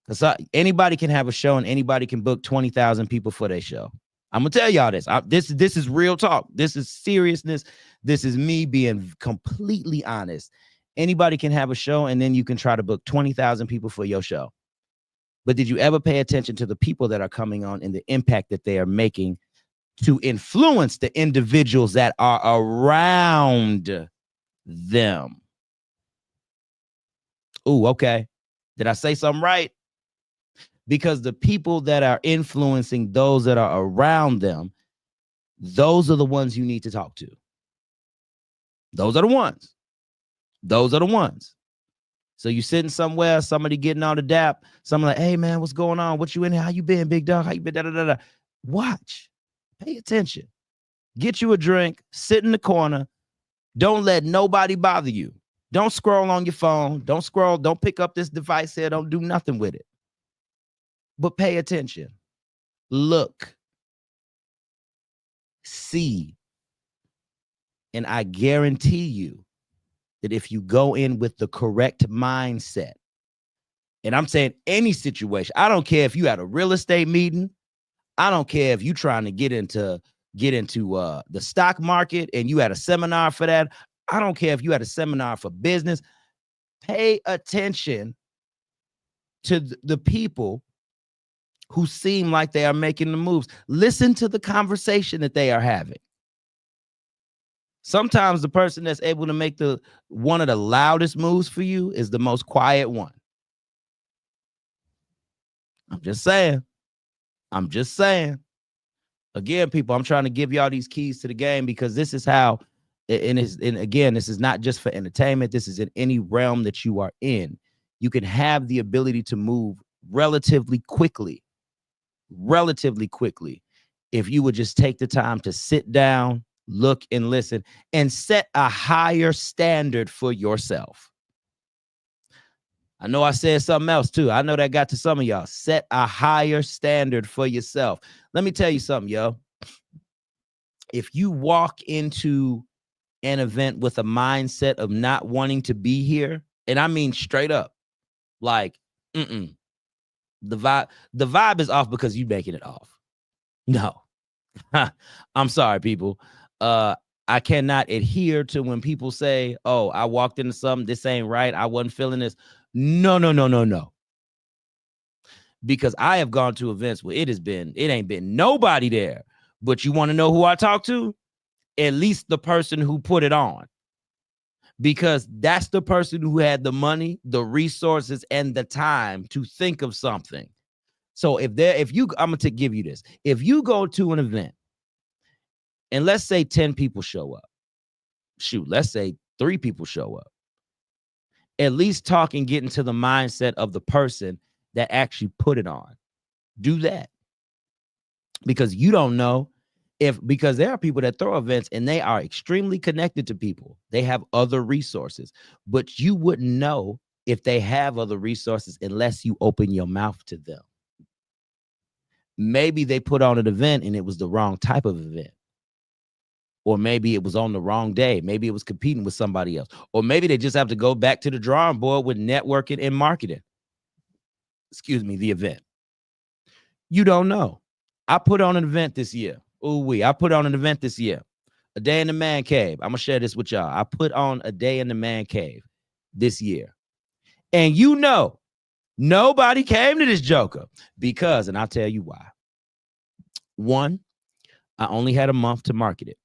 Because anybody can have a show and anybody can book 20,000 people for their show. I'm going to tell y'all this. This is real talk. This is seriousness. This is me being completely honest. Anybody can have a show and then you can try to book 20,000 people for your show. But did you ever pay attention to the people that are coming on and the impact that they are making to influence the individuals that are around them? Ooh, okay. Did I say something right? Because the people that are influencing those that are around them, those are the ones you need to talk to. Those are the ones. Those are the ones. So you sitting somewhere, somebody getting on the dap, somebody like, hey, man, what's going on? What you in here? How you been, big dog? How you been? Da, da, da, da. Watch. Pay attention. Get you a drink. Sit in the corner. Don't let nobody bother you. Don't scroll on your phone. Don't scroll. Don't pick up this device here. Don't do nothing with it. But pay attention. Look. See. And I guarantee you that if you go in with the correct mindset, and I'm saying any situation, I don't care if you had a real estate meeting. I don't care if you're trying to get into the stock market and you had a seminar for that. I don't care if you had a seminar for business. Pay attention to the people who seem like they are making the moves. Listen to the conversation that they are having. Sometimes the person that's able to make one of the loudest moves for you is the most quiet one. I'm just saying. Again, people, I'm trying to give y'all these keys to the game because this is how, and again, this is not just for entertainment. This is in any realm that you are in. You can have the ability to move relatively quickly if you would just take the time to sit down, look and listen, and set a higher standard for yourself. I know I said something else too. I know that got to some of y'all. Set a higher standard for yourself. Let me tell you something, yo. If you walk into an event with a mindset of not wanting to be here, and I mean straight up, like, the vibe is off because you making it off. No. I'm sorry, people. I cannot adhere to when people say, oh, I walked into something, this ain't right, I wasn't feeling this. No. Because I have gone to events where it ain't been nobody there. But you want to know who I talk to? At least the person who put it on. Because that's the person who had the money, the resources, and the time to think of something. So I'm going to give you this. If you go to an event and let's say 10 people show up, let's say 3 people show up, at least talk and get into the mindset of the person that actually put it on. Do that. Because you don't know because there are people that throw events and they are extremely connected to people. They have other resources, but you wouldn't know if they have other resources unless you open your mouth to them. Maybe they put on an event and it was the wrong type of event. Or maybe it was on the wrong day. Maybe it was competing with somebody else. Or maybe they just have to go back to the drawing board with networking and marketing. the event. You don't know. I put on an event this year. I put on an event this year. A day in the man cave. I'm gonna share this with y'all. I put on a day in the man cave this year. And nobody came to this joker because, and I'll tell you why. One, I only had a month to market it.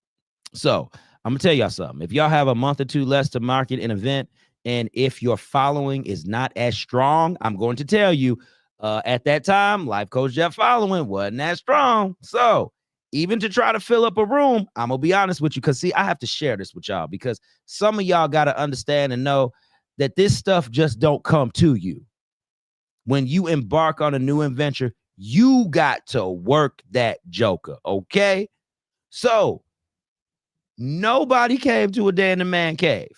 So I'm gonna tell y'all something. If y'all have a month or two less to market an event, and if your following is not as strong, I'm going to tell you, at that time, Life Coach Jeff following wasn't as strong. So even to try to fill up a room, I'm gonna be honest with you, because see, I have to share this with y'all because some of y'all got to understand and know that this stuff just don't come to you. When you embark on a new adventure, you got to work that joker, okay? So nobody came to a day in the man cave.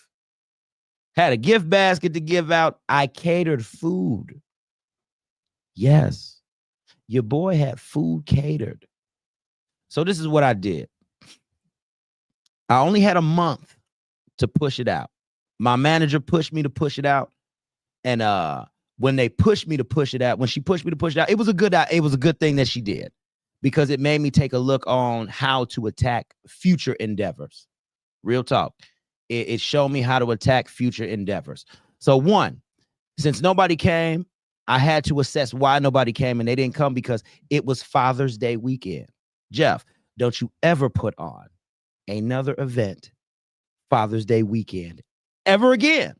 Had a gift basket to give out. I catered food. Yes, your boy had food catered. So this is what I did. I only had a month to push it out. My manager pushed me to push it out. And when they pushed me to push it out, when she pushed me to push it out, it was a good thing that she did, because it made me take a look on how to attack future endeavors. Real talk. It showed me how to attack future endeavors. So one, since nobody came, I had to assess why nobody came, and they didn't come because it was Father's Day weekend. Jeff, don't you ever put on another event Father's Day weekend ever again,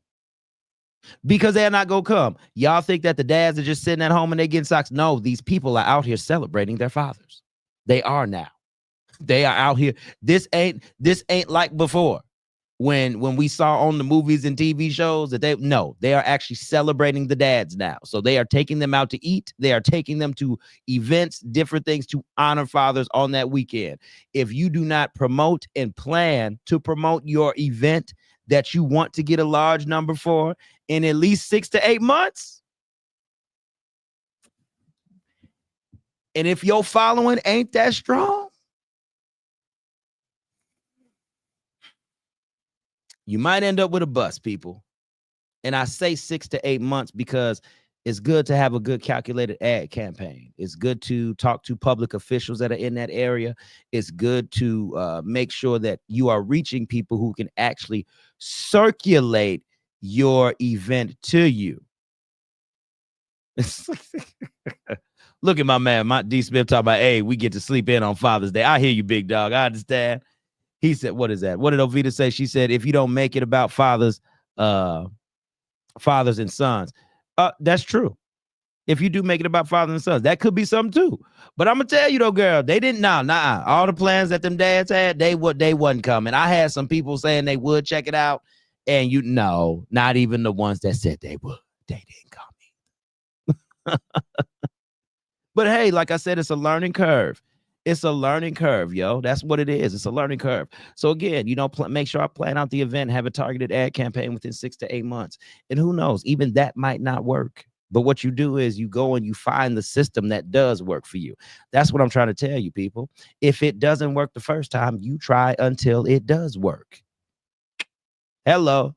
because they're not gonna come. Y'all think that the dads are just sitting at home and they getting socks? No, these people are out here celebrating their fathers. They are now. They are out here. This ain't like before. When we saw on the movies and TV shows that they are actually celebrating the dads now. So they are taking them out to eat. They are taking them to events, different things to honor fathers on that weekend. If you do not promote and plan to promote your event that you want to get a large number for in at least 6 to 8 months, and if your following ain't that strong, you might end up with a bust, people. And I say 6 to 8 months because it's good to have a good calculated ad campaign. It's good to talk to public officials that are in that area. It's good to make sure that you are reaching people who can actually circulate your event to you. Look at my man, my D Smith talking about, hey, we get to sleep in on Father's Day. I hear you, big dog. I understand. He said, what is that? What did Ovita say? She said, if you don't make it about fathers and sons. That's true. If you do make it about fathers and sons, that could be something too. But I'm gonna tell you though, girl, they didn't. Nah. All the plans that them dads had, they wasn't coming. I had some people saying they would check it out, and not even the ones that said they would. They didn't come. But hey, like I said, it's a learning curve. It's a learning curve, yo. That's what it is. It's a learning curve. So again, make sure I plan out the event, have a targeted ad campaign within 6 to 8 months. And who knows, even that might not work. But what you do is you go and you find the system that does work for you. That's what I'm trying to tell you, people. If it doesn't work the first time, you try until it does work. Hello.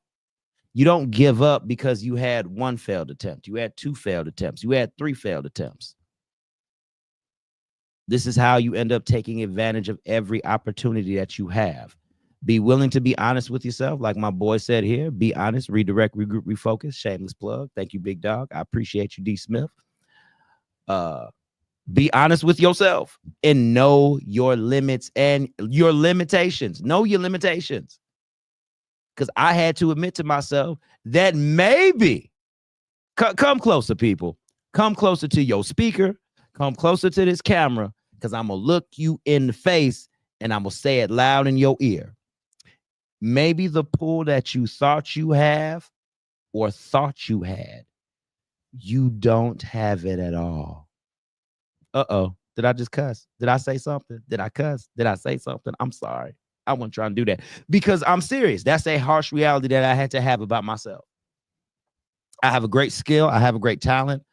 You don't give up because you had 1 failed attempt. You had 2 failed attempts. You had 3 failed attempts. This is how you end up taking advantage of every opportunity that you have. Be willing to be honest with yourself. Like my boy said here, be honest, redirect, regroup, refocus. Shameless plug. Thank you, big dog. I appreciate you, D Smith. Be honest with yourself and know your limits and your limitations. Know your limitations. Because I had to admit to myself that maybe, come closer, people. Come closer to your speaker. Come closer to this camera, because I'm going to look you in the face and I'm going to say it loud in your ear. Maybe the pull that you thought you have or thought you had, you don't have it at all. Uh-oh. Did I just cuss? Did I say something? Did I cuss? Did I say something? I'm sorry. I wasn't trying to do that because I'm serious. That's a harsh reality that I had to have about myself. I have a great skill. I have a great talent.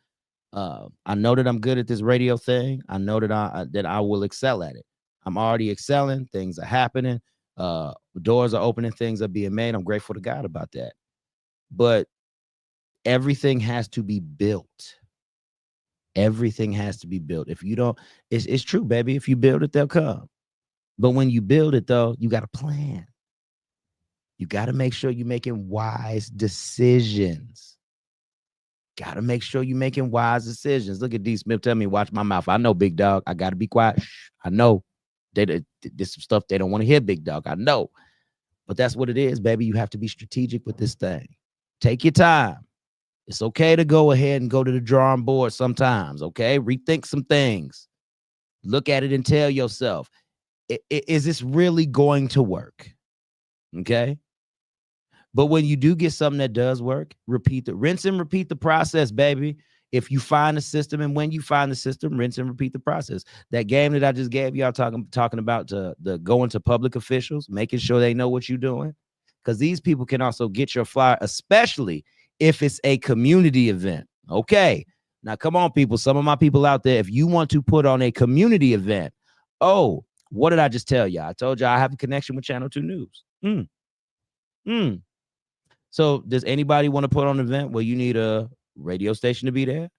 I know that I'm good at this radio thing. I know that I will excel at it. I'm already excelling. Things are happening. Doors are opening. Things are being made. I'm grateful to God about that. But everything has to be built. Everything has to be built. If you don't, it's true, baby. If you build it, they'll come. But when you build it, though, you got a plan. You got to make sure you're making wise decisions. Got to make sure you're making wise decisions. Look at D. Smith. Tell me, watch my mouth. I know, big dog. I got to be quiet. Shh. I know. There's some stuff they don't want to hear, big dog. I know. But that's what it is, baby. You have to be strategic with this thing. Take your time. It's okay to go ahead and go to the drawing board sometimes, okay? Rethink some things. Look at it and tell yourself, is this really going to work? Okay? But when you do get something that does work, rinse and repeat the process, baby. If you find the system, and when you find the system, rinse and repeat the process. That game that I just gave y'all talking about the going to public officials, making sure they know what you're doing, because these people can also get your flyer, especially if it's a community event. Okay, now come on, people. Some of my people out there, if you want to put on a community event, oh, what did I just tell you? I told you I have a connection with Channel 2 News. So does anybody want to put on an event where you need a radio station to be there?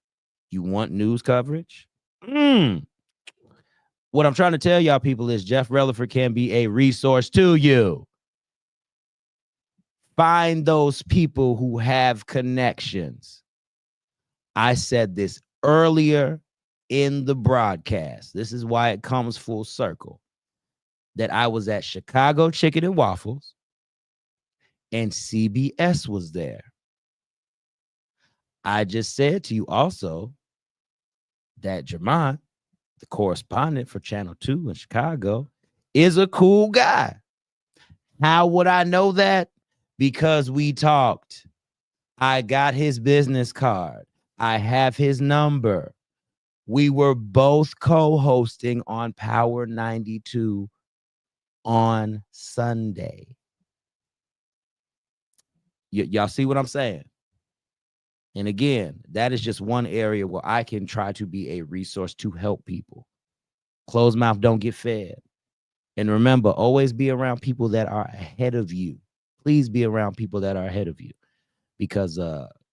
You want news coverage? What I'm trying to tell y'all people is Jeff Releford can be a resource to you. Find those people who have connections. I said this earlier in the broadcast. This is why it comes full circle. That I was at Chicago Chicken and Waffles, and CBS was there. I just said to you also that Jermont, the correspondent for Channel 2 in Chicago, is a cool guy. How would I know that? Because we talked. I got his business card. I have his number. We were both co-hosting on Power 92 on Sunday. Y'all see what I'm saying? And again, that is just one area where I can try to be a resource to help people. Closed mouth don't get fed. And remember, always be around people that are ahead of you. Please be around people that are ahead of you. Because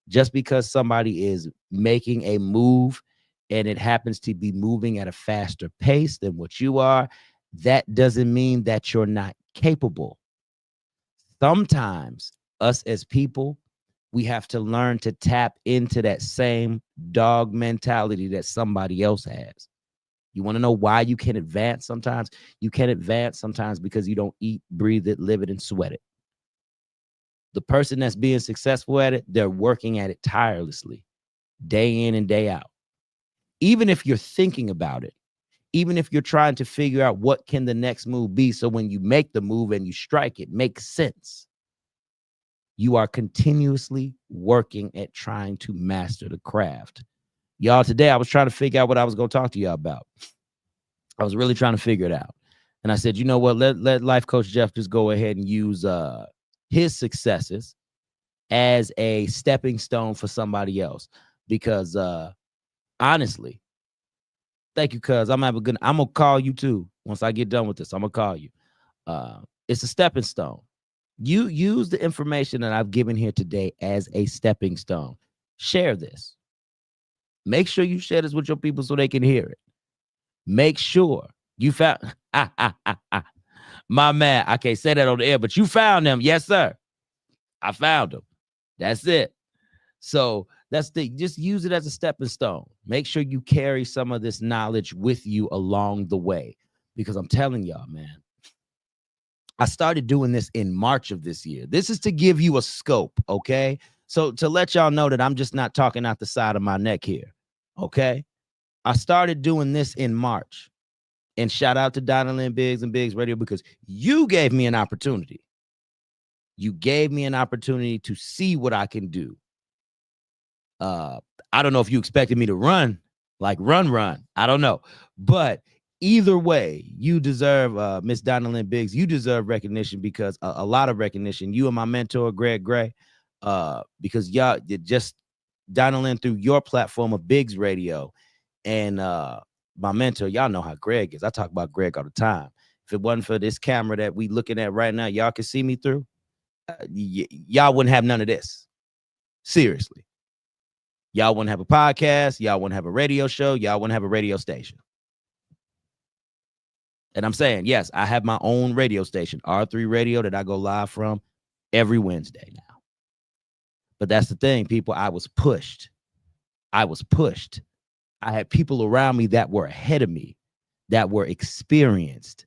just because somebody is making a move and it happens to be moving at a faster pace than what you are, that doesn't mean that you're not capable. Sometimes us as people, we have to learn to tap into that same dog mentality that somebody else has. You want to know why you can advance sometimes? You can advance sometimes because you don't eat, breathe it, live it, and sweat it. The person that's being successful at it, they're working at it tirelessly, day in and day out. Even if you're thinking about it, even if you're trying to figure out what can the next move be, so when you make the move and you strike, it makes sense. You are continuously working at trying to master the craft. Y'all, today I was trying to figure out what I was going to talk to y'all about. I was really trying to figure it out. And I said, you know what? Let Life Coach Jeff just go ahead and use his successes as a stepping stone for somebody else. Because honestly, thank you, cuz I'm going to call you too. Once I get done with this, I'm going to call you. It's a stepping stone. You use the information that I've given here today as a stepping stone. Share this. Make sure you share this with your people so they can hear it. Make sure you found my man. I can't say that on the air, but you found them. Yes, sir. I found them. That's it. So just use it as a stepping stone. Make sure you carry some of this knowledge with you along the way, because I'm telling y'all, man, I started doing this in March of this year. This is to give you a scope, okay? So to let y'all know that I'm just not talking out the side of my neck here, okay? I started doing this in March. And shout out to Donald Biggs and Biggs Radio, because you gave me an opportunity. You gave me an opportunity to see what I can do. I don't know if you expected me to run. I don't know. But either way, you deserve, Miss Donald Biggs, you deserve recognition, because a lot of recognition. You and my mentor, Greg Gray, because y'all just Donald through your platform of Biggs Radio, and my mentor, y'all know how Greg is. I talk about Greg all the time. If it wasn't for this camera that we looking at right now, y'all can see me through, y'all wouldn't have none of this. Seriously. Y'all want to have a podcast. Y'all want to have a radio show. Y'all want to have a radio station. And I'm saying, yes, I have my own radio station, R3 Radio, that I go live from every Wednesday now. But that's the thing, people. I was pushed. I had people around me that were ahead of me, that were experienced,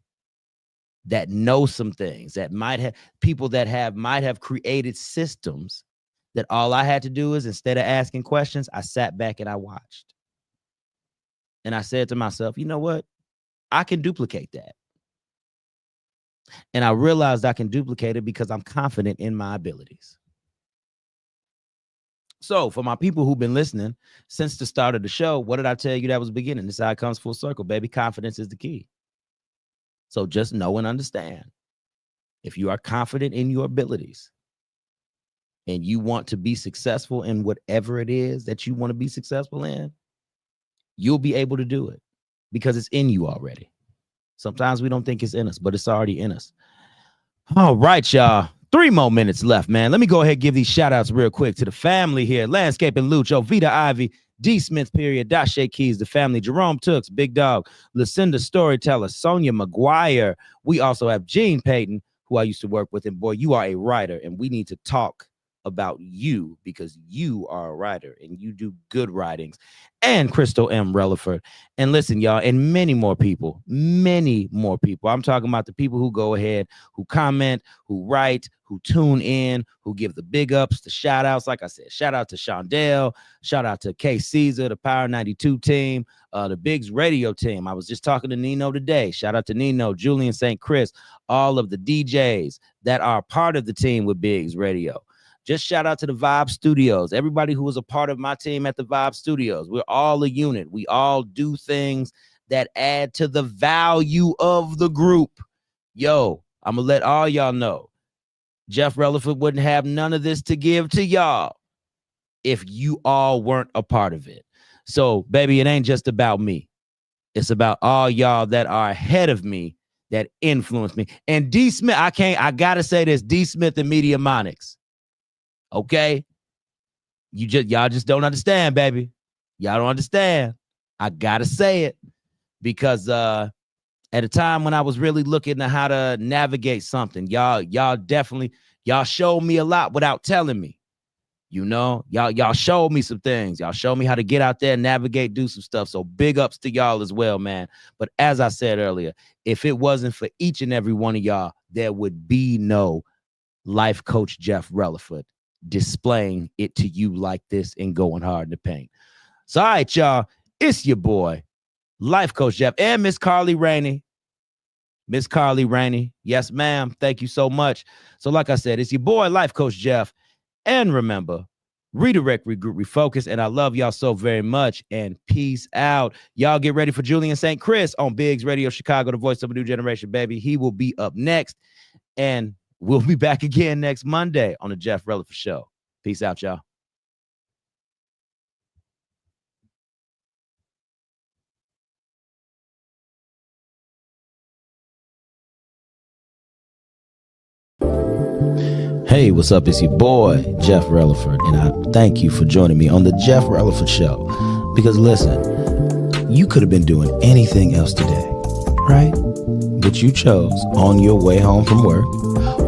that know some things, that might have created systems that all I had to do is, instead of asking questions, I sat back and I watched. And I said to myself, you know what? I can duplicate that. And I realized I can duplicate it because I'm confident in my abilities. So for my people who've been listening since the start of the show, what did I tell you that was beginning? This is how it comes full circle, baby. Confidence is the key. So just know and understand. If you are confident in your abilities and you want to be successful in whatever it is that you want to be successful in, you'll be able to do it because it's in you already. Sometimes we don't think it's in us, but it's already in us. All right, y'all. 3 more minutes left, man. Let me go ahead and give these shout outs real quick to the family here. Landscaping Lucho, Vita Ivy, D Smith, period, Dashe Keys, the family, Jerome Tooks, Big Dog, Lucinda Storyteller, Sonia McGuire. We also have Gene Payton, who I used to work with. And boy, you are a writer, and we need to talk about you because you are a writer and you do good writings. And Crystal M. Releford. And listen, y'all, and many more people. I'm talking about the people who go ahead, who comment, who write, who tune in, who give the big ups, the shout outs. Like I said, shout out to Shondell, shout out to K Caesar, the Power 92 team, the Biggs radio team. I was just talking to Nino today. Shout out to Nino, Julian St. Chris, all of the DJs that are part of the team with Biggs Radio. Just shout out to the Vibe Studios, everybody who was a part of my team at the Vibe Studios. We're all a unit. We all do things that add to the value of the group. Yo, I'm going to let all y'all know, Jeff Releford wouldn't have none of this to give to y'all if you all weren't a part of it. So, baby, it ain't just about me. It's about all y'all that are ahead of me that influence me. And D Smith, I got to say this, D Smith and Mediamonics. Okay, y'all just don't understand, baby. Y'all don't understand. I gotta say it because at a time when I was really looking at how to navigate something, y'all showed me a lot without telling me. You know, y'all showed me some things. Y'all showed me how to get out there and navigate, do some stuff. So big ups to y'all as well, man. But as I said earlier, if it wasn't for each and every one of y'all, there would be no life coach Jeff Releford displaying it to you like this and going hard in the paint. So, all right, y'all, it's your boy, Life Coach Jeff, and Miss Carly Rainey. Miss Carly Rainey. Yes, ma'am. Thank you so much. So, like I said, it's your boy, Life Coach Jeff. And remember, redirect, regroup, refocus. And I love y'all so very much. And peace out. Y'all get ready for Julian St. Chris on Biggs Radio Chicago, the voice of a new generation, baby. He will be up next. And we'll be back again next Monday on the Jeff Releford Show. Peace out, y'all. Hey, what's up? It's your boy, Jeff Releford, and I thank you for joining me on the Jeff Releford Show. Because listen, you could have been doing anything else today, right? But you chose on your way home from work,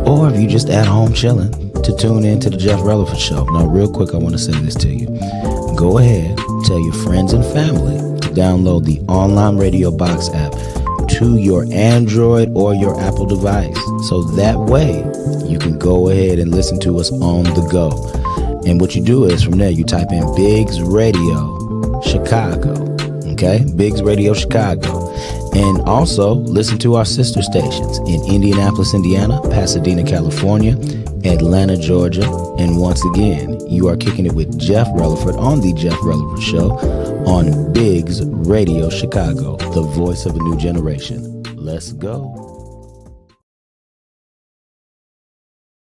or if you just at home chilling, to tune in to the Jeff Releford Show. Now, real quick, I want to say this to you. Go ahead, tell your friends and family to download the online radio box app to your Android or your Apple device. So that way you can go ahead and listen to us on the go. And what you do is from there, you type in Biggs Radio Chicago. Okay? Biggs Radio Chicago. And also listen to our sister stations in Indianapolis, Indiana, Pasadena, California, Atlanta, Georgia. And once again, you are kicking it with Jeff Releford on the Jeff Releford Show on Biggs Radio Chicago, the voice of a new generation. Let's go.